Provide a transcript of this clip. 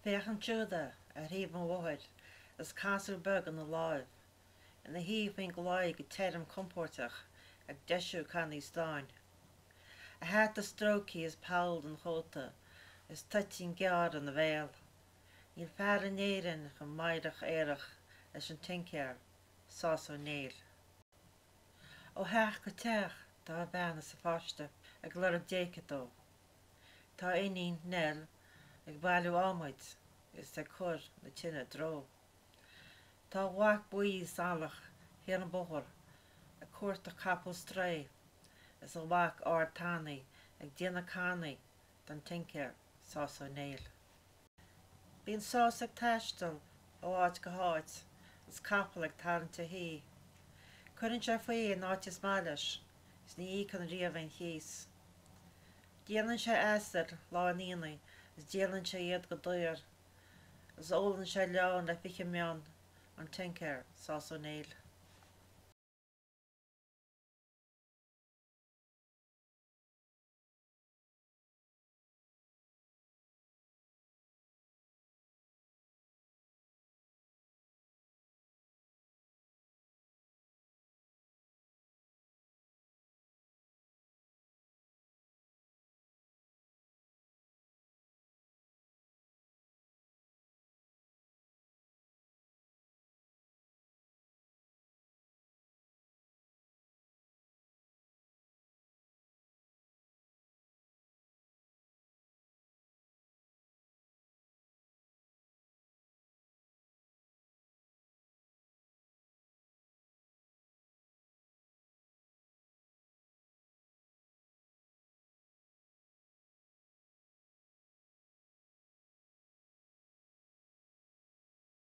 Féchan siúda a riomh an bhhaid is casú beg an na láimh, ina híomhhain go láig go teirm compórtach ag deisiú caní stáin. A hat a stroki is Paul an chóta, is tuitín gear an na bhéal. Níl fear an éireann go maidach éireach leis an tincear, sás ó néil. Ó heach go teach tá bheanna sa fáiste ag lur a déicadó. Tá inín nel ag bailú ámaid is tá cur na tinine dro. Tá bhac buí salach hir an bochar a cuairt a capó strai is a bhac ártánaí ag déana cánaí don tincear sás ó néil. Bhíon sás ag taistil ó áit go háit is capal ag taranta hí. Cuireann sé faoi an áit is máilis is ní íchan riamhain chios. Déanann sé easar láníanaí is déanann sé iad go dúir is ólann sé leann le fiche meán an tincear sás ó néil.